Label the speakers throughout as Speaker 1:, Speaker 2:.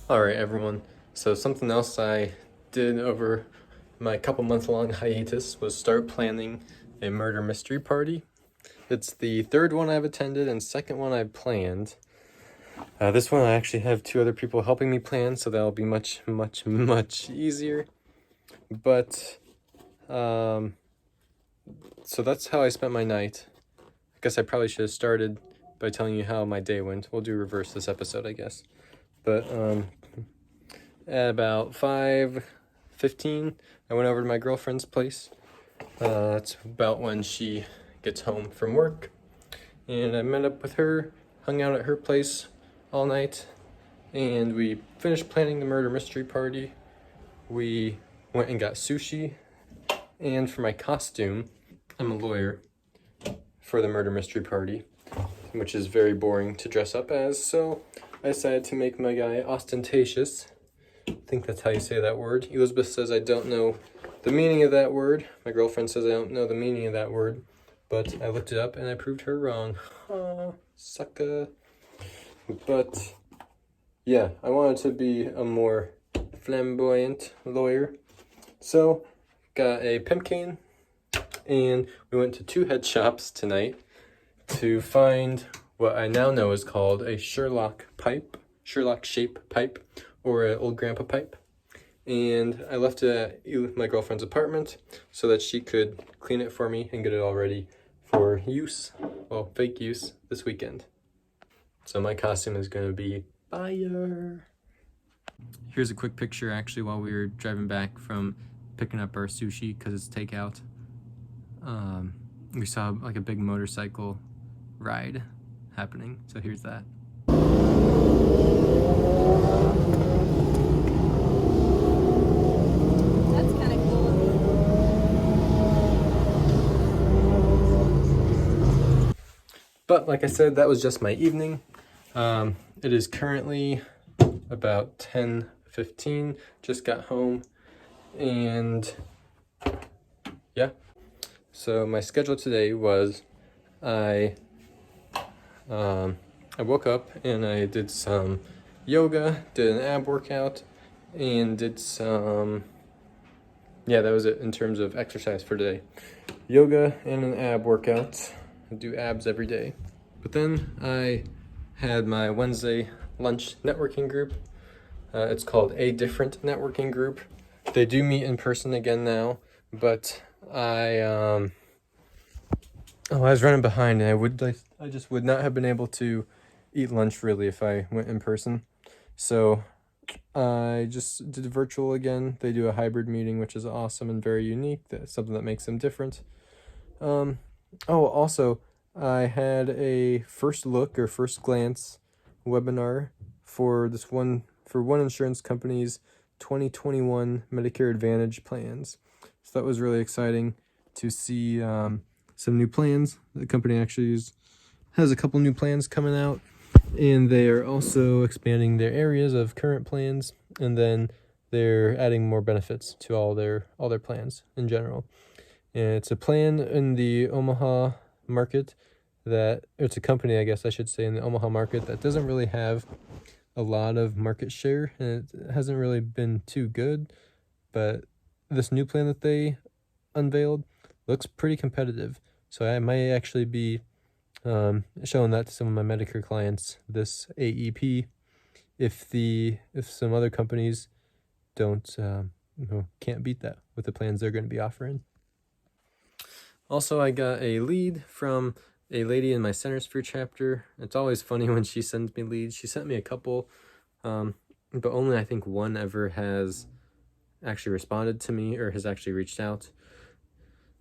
Speaker 1: Alright everyone, so something else I did over my couple-month-long hiatus was start planning a murder mystery party. It's the third one I've attended and second one I've planned. This one I actually have 2 other people helping me plan, so that'll be much easier. But, so that's how I spent my night. I guess I probably should have started by telling you how my day went. We'll do reverse this episode, I guess. But, at about 5:15, I went over to my girlfriend's place. It's about when she gets home from work. And I met up with her, hung out at her place all night, and we finished planning the murder mystery party. We went and got sushi, and for my costume, I'm a lawyer for the murder mystery party, which is very boring to dress up as, so I decided to make my guy ostentatious. I think that's how you say that word. Elizabeth says I don't know the meaning of that word. My girlfriend says I don't know the meaning of that word, but I looked it up and I proved her wrong. Oh, sucker. But yeah, I wanted to be a more flamboyant lawyer. So got a pimp cane and we went to 2 head shops tonight to find what I now know is called a Sherlock shape pipe, or an old grandpa pipe. And I left it at my girlfriend's apartment so that she could clean it for me and get it all ready for use, well, fake use, this weekend. So my costume is going to be fire. Here's a quick picture actually while we were driving back from picking up our sushi because it's takeout. We saw like a big motorcycle ride happening, so here's that.
Speaker 2: That's kind of cool.
Speaker 1: But like I said, that was just my evening. It is currently about 10:15, just got home, and yeah. So my schedule today was I woke up and I did some yoga, did an ab workout, and did some, yeah, that was it in terms of exercise for today. Yoga and an ab workout. I do abs every day. But then I had my Wednesday lunch networking group. It's called A Different Networking Group. They do meet in person again now, but I was running behind and I just would not have been able to eat lunch really if I went in person. So I just did virtual again. They do a hybrid meeting, which is awesome and very unique. That's something that makes them different. Also, I had a first look or first glance webinar for one insurance company's 2021 Medicare Advantage plans. So that was really exciting to see some new plans. The company actually has a couple new plans coming out, and they are also expanding their areas of current plans, and then they're adding more benefits to all their plans in general. And it's a plan in the Omaha market it's a company, I guess I should say, in the Omaha market that doesn't really have a lot of market share, and it hasn't really been too good, but this new plan that they unveiled looks pretty competitive. So I might actually be showing that to some of my Medicare clients, this AEP, if some other companies can't beat that with the plans they're going to be offering. Also, I got a lead from a lady in my Centersphere chapter. It's always funny when she sends me leads. She sent me a couple, but only I think one ever has actually responded to me or has actually reached out.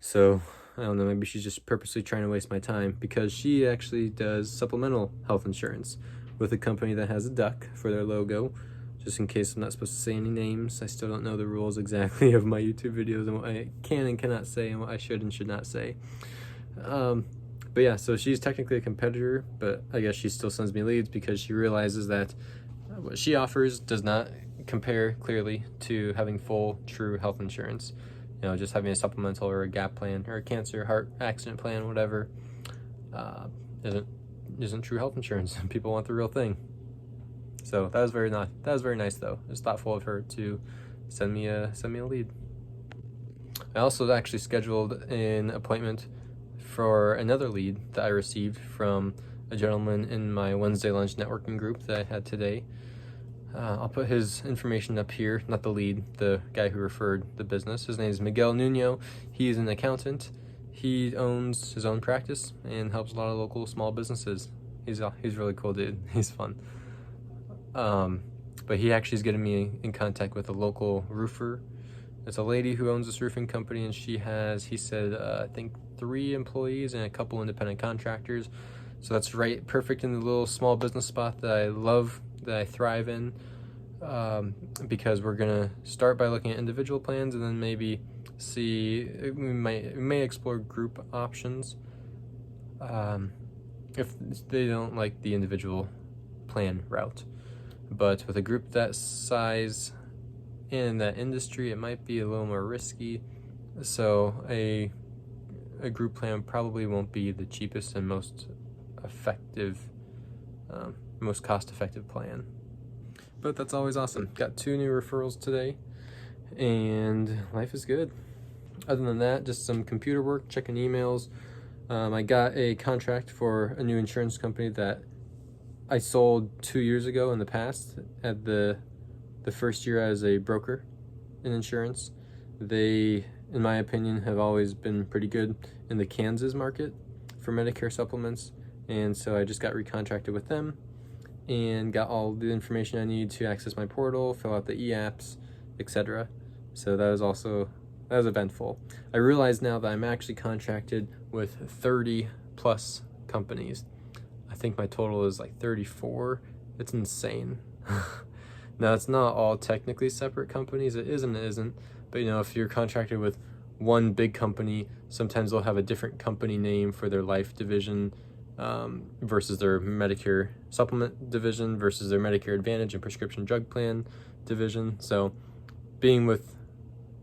Speaker 1: So I don't know, maybe she's just purposely trying to waste my time, because she actually does supplemental health insurance with a company that has a duck for their logo. Just in case I'm not supposed to say any names, I still don't know the rules exactly of my YouTube videos and what I can and cannot say and what I should and should not say. But yeah, so she's technically a competitor, but I guess she still sends me leads because she realizes that what she offers does not compare clearly to having full, true health insurance. You know, just having a supplemental or a gap plan or a cancer, heart accident plan, whatever, isn't true health insurance. People want the real thing. So that was very nice though. It was thoughtful of her to send me a lead. I also actually scheduled an appointment for another lead that I received from a gentleman in my Wednesday lunch networking group that I had today. I'll put his information up here, not the lead, the guy who referred the business. His name is Miguel Nuno. He's an accountant. He owns his own practice and helps a lot of local small businesses. He's really cool dude. He's fun. But he actually is getting me in contact with a local roofer. It's a lady who owns this roofing company, and she has, he said, I think 3 employees and a couple independent contractors. So that's right, perfect in the little small business spot that I love, that I thrive in, because we're gonna start by looking at individual plans and then maybe see, we may explore group options if they don't like the individual plan route. But with a group that size in that industry, it might be a little more risky. So a group plan probably won't be the cheapest and most effective, most cost-effective plan. But that's always awesome. Got 2 new referrals today, and life is good. Other than that, just some computer work, checking emails. I got a contract for a new insurance company that I sold 2 years ago in the past at the first year as a broker in insurance. They, in my opinion, have always been pretty good in the Kansas market for Medicare supplements, and so I just got recontracted with them and got all the information I need to access my portal, fill out the e-apps, etc. So that was eventful. I realize now that I'm actually contracted with 30 plus companies. I think my total is like 34. It's insane. Now, it's not all technically separate companies. It isn't. But, you know, if you're contracted with one big company, sometimes they'll have a different company name for their life division versus their Medicare supplement division versus their Medicare Advantage and prescription drug plan division. So being with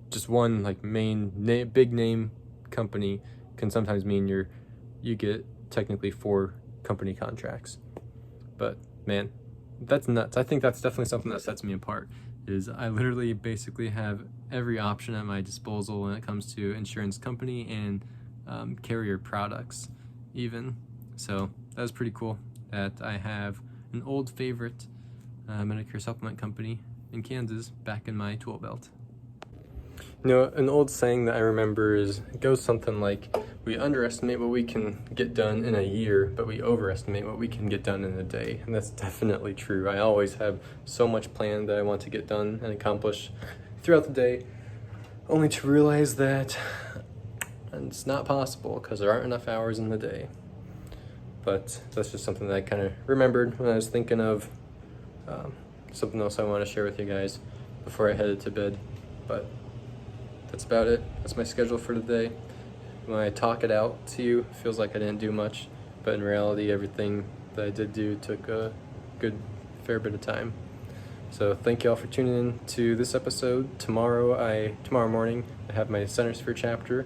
Speaker 1: just one like big name company can sometimes mean you get technically 4 company contracts. But man, that's nuts. I think that's definitely something that sets me apart, is I literally basically have every option at my disposal when it comes to insurance company and carrier products even. So that was pretty cool that I have an old favorite Medicare supplement company in Kansas back in my tool belt. You know, an old saying that I remember goes something like, we underestimate what we can get done in a year, but we overestimate what we can get done in a day. And that's definitely true. I always have so much planned that I want to get done and accomplish throughout the day, only to realize that it's not possible because there aren't enough hours in the day. But that's just something that I kind of remembered when I was thinking of something else I want to share with you guys before I headed to bed. But that's about it. That's my schedule for today. When I talk it out to you, it feels like I didn't do much, but in reality, everything that I did do took a good fair bit of time. So thank you all for tuning in to this episode. Tomorrow morning, I have my Centersphere chapter,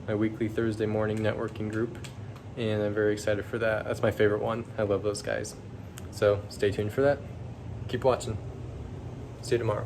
Speaker 1: my weekly Thursday morning networking group, and I'm very excited for that. That's my favorite one. I love those guys. So stay tuned for that. Keep watching. See you tomorrow.